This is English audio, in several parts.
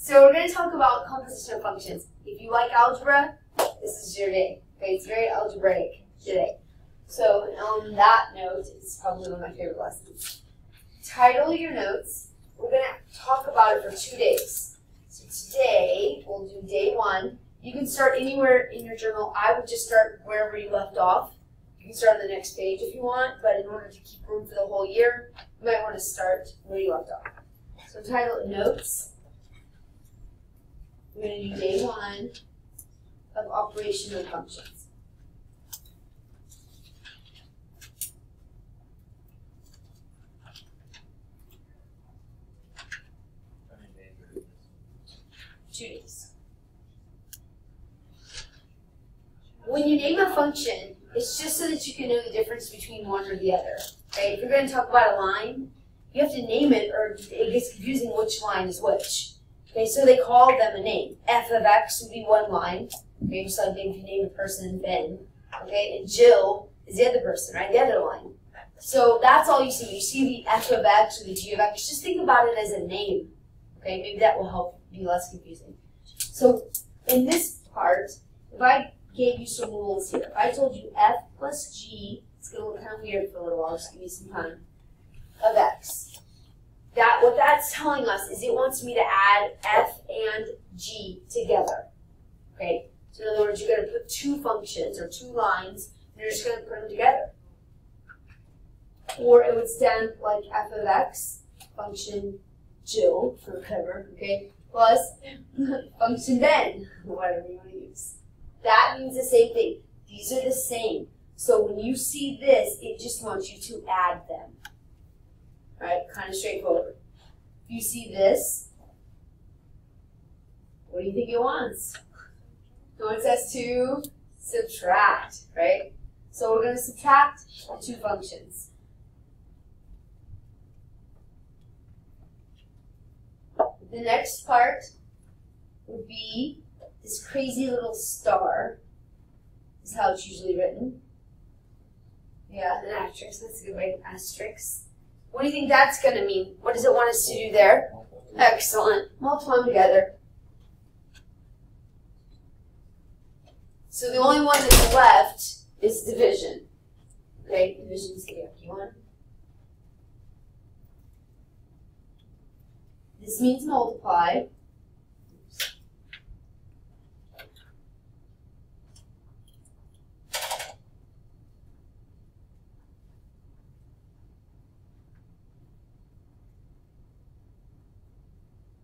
So we're going to talk about composition of functions. If you like algebra, this is your day. Okay, it's very algebraic today. So on that note, it's probably one of my favorite lessons. Title your notes. We're going to talk about it for 2 days. So today, we'll do day 1. You can start anywhere in your journal. I would just start wherever you left off. You can start on the next page if you want, but in order to keep room for the whole year, you might want to start where you left off. So title it Notes. We're going to do day 1 of operation of functions. Two days. When you name a function, it's just so that you can know the difference between one or the other. Right? If you're going to talk about a line, you have to name it or it gets confusing which line is which. Okay, so they call them a name. F of x would be one line. Okay, just like if you name a person Ben. Okay, and Jill is the other person, right? The other line. So that's all you see. When you see the f of x or the g of x, just think about it as a name. Okay, maybe that will help be less confusing. So in this part, if I gave you some rules here, if I told you f plus g, it's going to look kind of weird for a little while, just give me some time, of x. What that's telling us is it wants me to add f and g together. Okay? So in other words, you're going to put two functions or two lines, and you're just going to put them together. Or it would stand like f of x, function Jill, or whatever, okay, plus function Ben, whatever you want to use. That means the same thing. These are the same. So when you see this, it just wants you to add them. Right, kind of straightforward. If you see this, what do you think it wants? It wants us to subtract, right? So we're going to subtract two functions. The next part would be this crazy little star. This is how it's usually written. Yeah, an asterisk. That's a good way. Asterisk. What do you think that's going to mean? What does it want us to do there? Excellent. Multiply them together. So the only one that's left is division. Okay, division is the yucky one. This means multiply.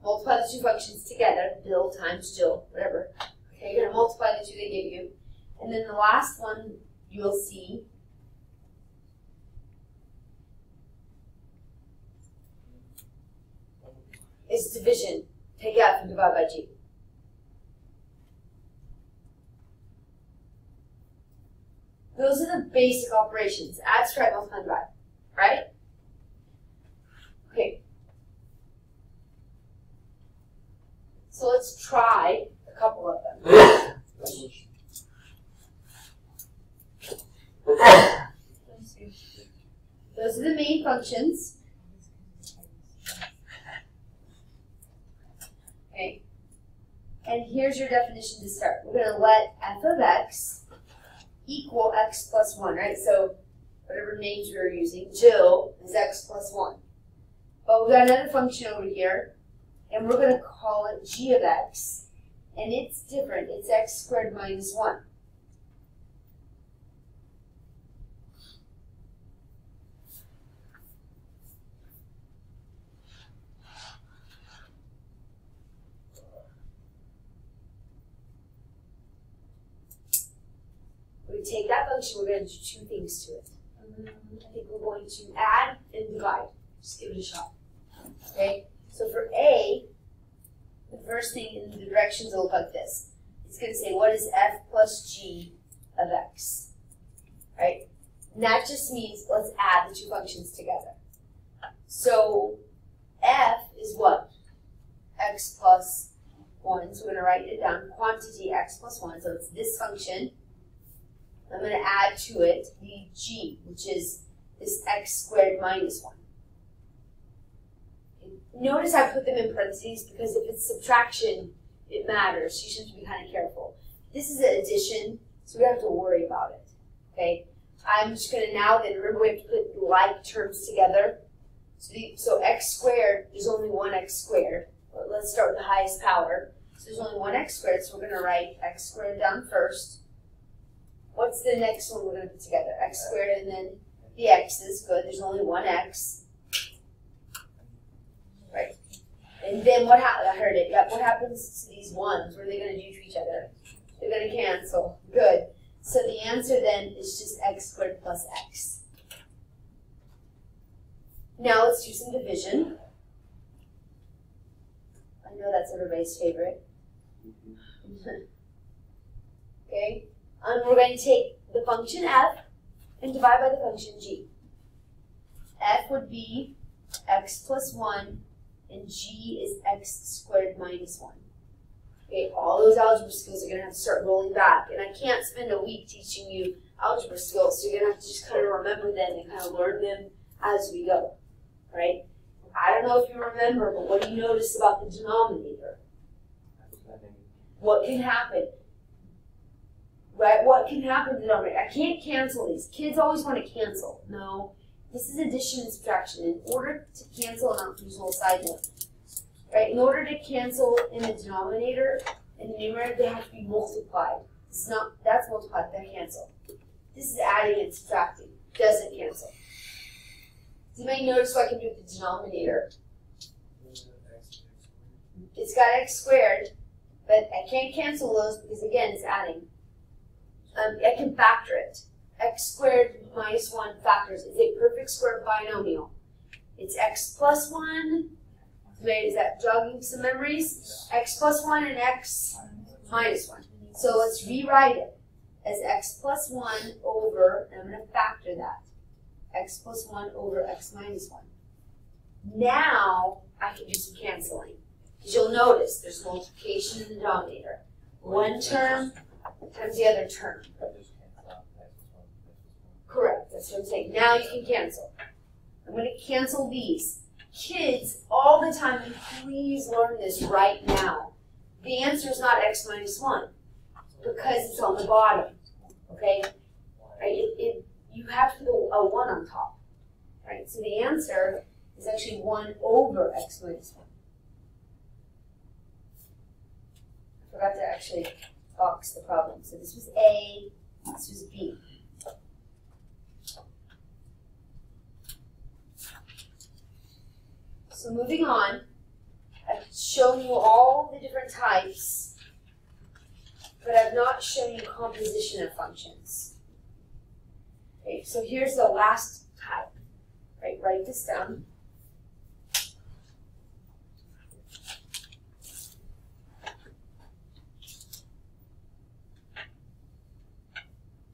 Multiply the two functions together, Bill times Jill, whatever. Okay, you're going to multiply the two they give you. And then the last one you'll see is division. Take f and divide by g. Those are the basic operations. Add, subtract, multiply, divide. Right? Okay. So let's try a couple of them. Those are the main functions. Okay. And here's your definition to start. We're going to let f of x equal x plus 1, right? So whatever names we're using, Jill is x plus 1. But we've got another function over here. And we're going to call it g of x, and it's different. It's x squared minus 1. We take that function, we're going to do two things to it. I think we're going to add and divide. Just give it a shot. Okay? So for A, the first thing in the directions will look like this. It's going to say, what is f plus g of x? Right? And that just means let's add the two functions together. So f is what? X plus 1. So we're going to write it down. Quantity x plus 1. So it's this function. I'm going to add to it the g, which is this x squared minus 1. notice I put them in parentheses because if it's subtraction, it matters. You should have to be kind of careful. This is an addition, so we don't have to worry about it. Okay? I'm just going to now then, remember we have to put like terms together. So x squared, there's only one x squared. But let's start with the highest power. So there's only one x squared, so we're going to write x squared down first. What's the next one we're going to put together? X squared and then the x's. Good, there's only one x. Right. And then what happens? I heard it. Yep. What happens to these ones? What are they going to do to each other? They're going to cancel. Good. So the answer then is just x squared plus x. Now let's do some division. I know that's everybody's favorite. Okay. And we're going to take the function f and divide by the function g. F would be x plus 1, and g is x squared minus 1. Okay, all those algebra skills are going to have to start rolling back. And I can't spend a week teaching you algebra skills, so you're going to have to just kind of remember them and kind of learn them as we go. Right? I don't know if you remember, but what do you notice about the denominator? What can happen? Right? What can happen to the denominator? I can't cancel these. Kids always want to cancel. No. This is addition and subtraction. In order to cancel, and I'll use a little side note. Right? In order to cancel in the denominator and the numerator, they have to be multiplied. It's not, that's multiplied, that cancel. This is adding and subtracting. Doesn't cancel. So you may notice what I can do with the denominator. It's got x squared, but I can't cancel those because, again, it's adding. I can factor it. X squared minus 1 factors is a perfect square binomial. It's x plus 1. Is that jogging some memories? X plus 1 and x minus 1. So let's rewrite it as x plus 1 over, and I'm going to factor that. X plus 1 over x minus 1. Now I can do some canceling. Because you'll notice there's multiplication in the denominator. One term times the other term. Correct, that's what I'm saying. Now you can cancel. I'm going to cancel these. Kids, all the time, and please learn this right now. The answer is not x minus 1 because it's on the bottom. Okay? Right? You have to put a 1 on top. Right? So the answer is actually 1 over x minus 1. I forgot to actually box the problem. So this was A, this was B. So moving on, I've shown you all the different types, but I've not shown you composition of functions. Okay, so here's the last type. Right, write this down.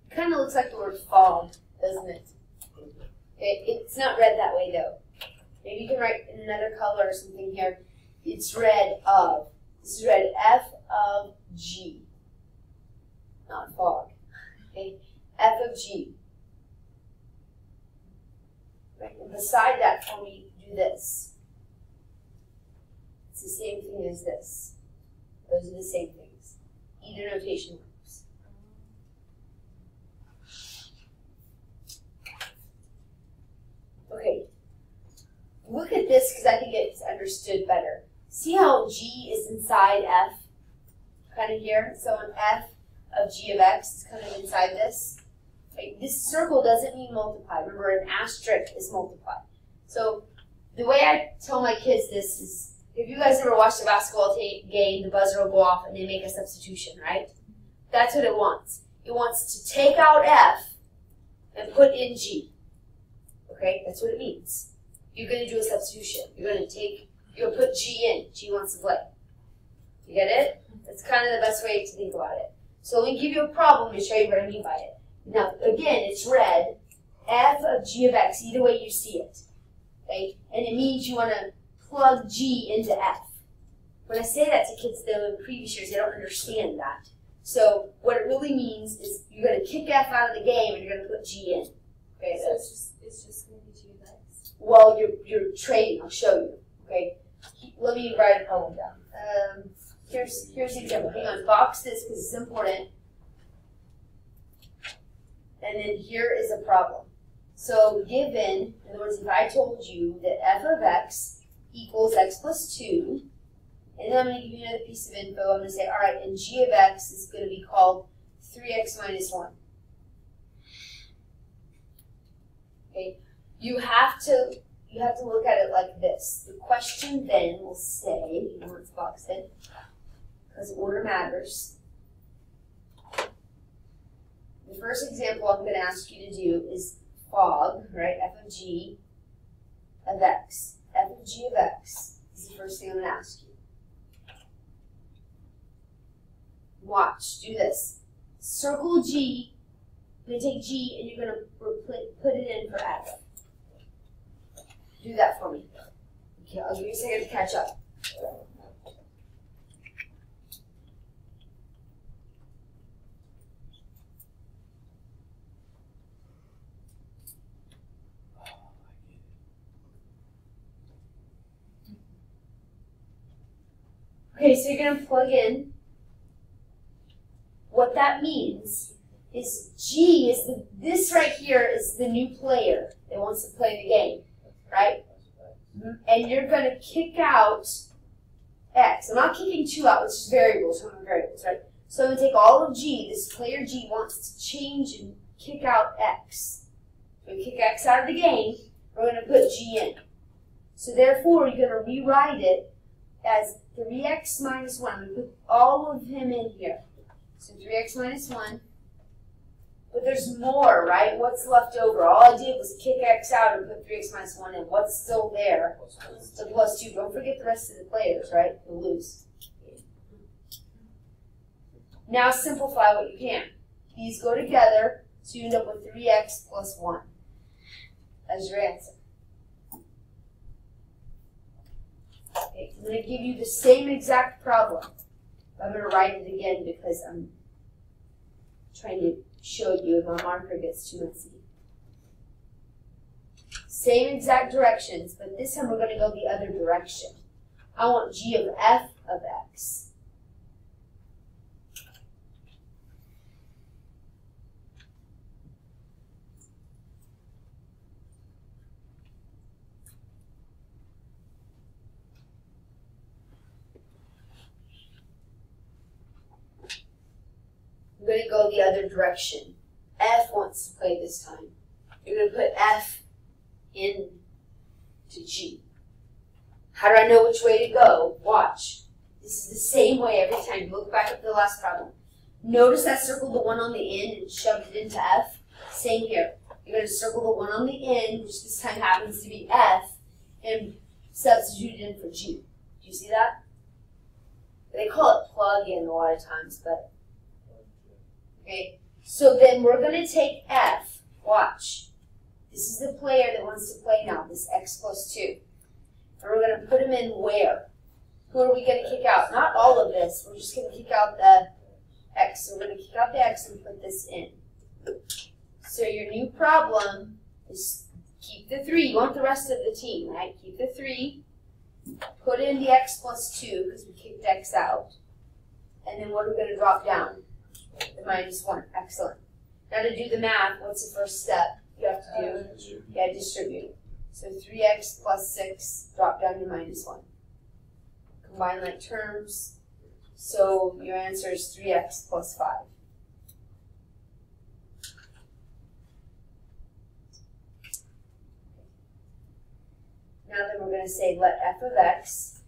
It kind of looks like the word fog, doesn't it? Okay, it's not read that way though. Maybe you can write in another color or something here. It's read of. This is read F of G. Not fog. Okay? F of G. Right? And beside that for me, do this. It's the same thing as this. Those are the same things. Either notation works. Okay. Look at this because I think it's understood better. See how G is inside F, kind of here? So an F of G of X is kind of inside this. Right? This circle doesn't mean multiply. Remember, an asterisk is multiply. So the way I tell my kids this is, if you guys ever watched a basketball game, the buzzer will go off and they make a substitution, right? That's what it wants. It wants to take out F and put in G. Okay, that's what it means. You're going to do a substitution. You're going to put G in. G wants to play. You get it? That's kind of the best way to think about it. So let me give you a problem to show you what I mean by it. Now, again, it's read F of G of X, either way you see it. Okay? And it means you want to plug G into F. When I say that to kids, though, in previous years, they don't understand that. So what it really means is you're going to kick F out of the game and you're going to put G in. Okay? So it's just going to be G of X? Well, you're trading. I'll show you. Okay? Let me write a problem down. Here's the example. Hang on, box this because it's important. And then here is a problem. So given, in other words, if I told you that f of x equals x plus 2, and then I'm going to give you another piece of info. I'm going to say, all right, and g of x is going to be called 3x minus 1. Okay, you have to look at it like this. The question then will say, you know, it's boxed in, because order matters. The first example I'm going to ask you to do is fog, right? F of g of x. F of g of x is the first thing I'm going to ask you. Watch, do this. Circle G. I'm going to take G and you're going to put it in for F. Do that for me. Okay, I'll give you a second to catch up. Okay, so you're going to plug in. What that means is G is this right here is the new player that wants to play the game, right? And you're going to kick out X. I'm not kicking 2 out, which is variables, right? So I'm going to take all of G. This player G wants to change and kick out X. So we kick X out of the game. We're going to put G in. So therefore, you're going to rewrite it as 3x minus 1. I'm going to put all of him in here. So 3x minus 1. But there's more, right? What's left over? All I did was kick x out and put 3x minus 1 in. What's still there? The plus 2. Don't forget the rest of the players, right? You'll lose. Now simplify what you can. These go together, so you end up with 3x plus 1 as your answer. Okay, I'm going to give you the same exact problem. I'm going to write it again because I'm trying to show you if my marker gets too messy. Same exact directions, but this time we're going to go the other direction. I want g of f of x. I'm going to go the other direction. F wants to play this time. You're going to put F in to G. How do I know which way to go? Watch. This is the same way every time. Look back at the last problem. Notice I circled the one on the end and shoved it into F. Same here. You're going to circle the one on the end, which this time happens to be F, and substitute it in for G. Do you see that? They call it plug-in a lot of times, but okay, so then we're going to take F. Watch. This is the player that wants to play now, this x plus 2. And we're going to put him in where? Who are we going to kick out? Not all of this. We're just going to kick out the x. So we're going to kick out the x and put this in. So your new problem is keep the 3. You want the rest of the team, right? Keep the 3. Put in the x plus 2 because we kicked x out. And then what are we going to drop down? The minus 1. Excellent. Now to do the math, what's the first step you have to do? Yeah, distribute. So 3x plus 6, drop down to minus 1. Combine like terms. So your answer is 3x plus 5. Now then we're going to say let f of x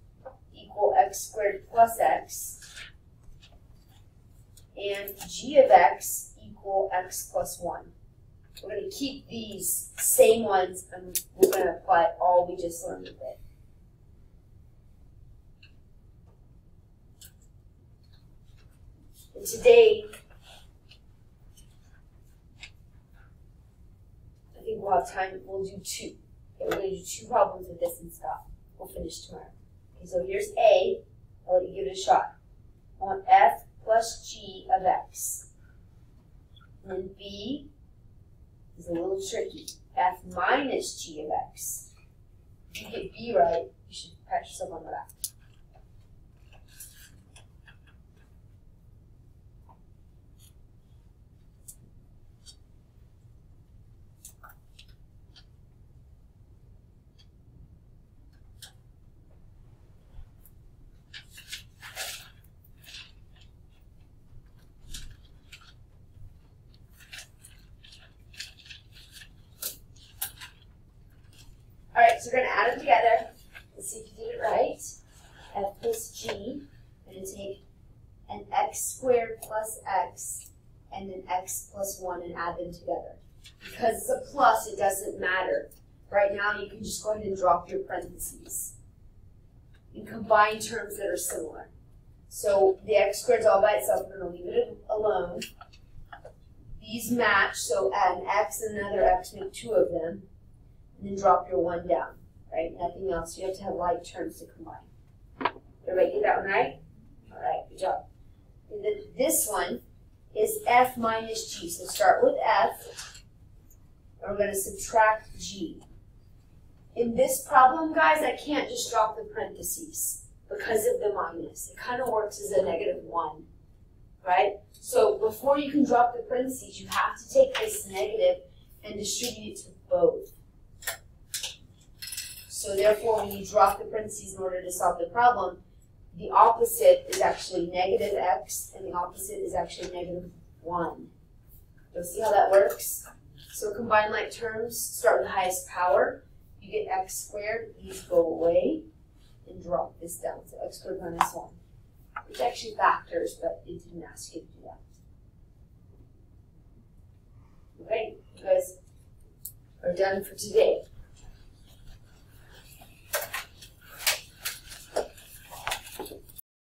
equal x squared plus x and g of x equal x plus 1. We're going to keep these same ones and we're going to apply all we just learned with it. And today, I think we'll have time, we'll do 2. Okay, we're going to do 2 problems with this and stop. We'll finish tomorrow. Okay, so here's A. I'll let you give it a shot. I want f plus g of x. And then B is a little tricky. F minus g of x. If you get B right, you should pat yourself on the back. All right, so we're going to add them together. Let's see if you did it right. F plus G. I'm going to take an x squared plus x and an x plus 1 and add them together. Because it's a plus, it doesn't matter. Right now, you can just go ahead and drop your parentheses and combine terms that are similar. So the x squared is all by itself. I'm going to leave it alone. These match, so add an x and another x, make 2 of them. And then drop your 1 down, right? Nothing else. You have to have like terms to combine. Everybody get that one right? All right, good job. And then this one is f minus g. So start with f, and we're going to subtract g. In this problem, guys, I can't just drop the parentheses because of the minus. It kind of works as a -1, right? So before you can drop the parentheses, you have to take this negative and distribute it to both. So therefore, when you drop the parentheses in order to solve the problem, the opposite is actually -x, and the opposite is actually -1. You'll see how that works? So combine like terms, start with the highest power. You get x squared, these go away, and drop this down. So x squared minus 1. It's actually factors, but it didn't ask you to do that. Okay, you guys are done for today.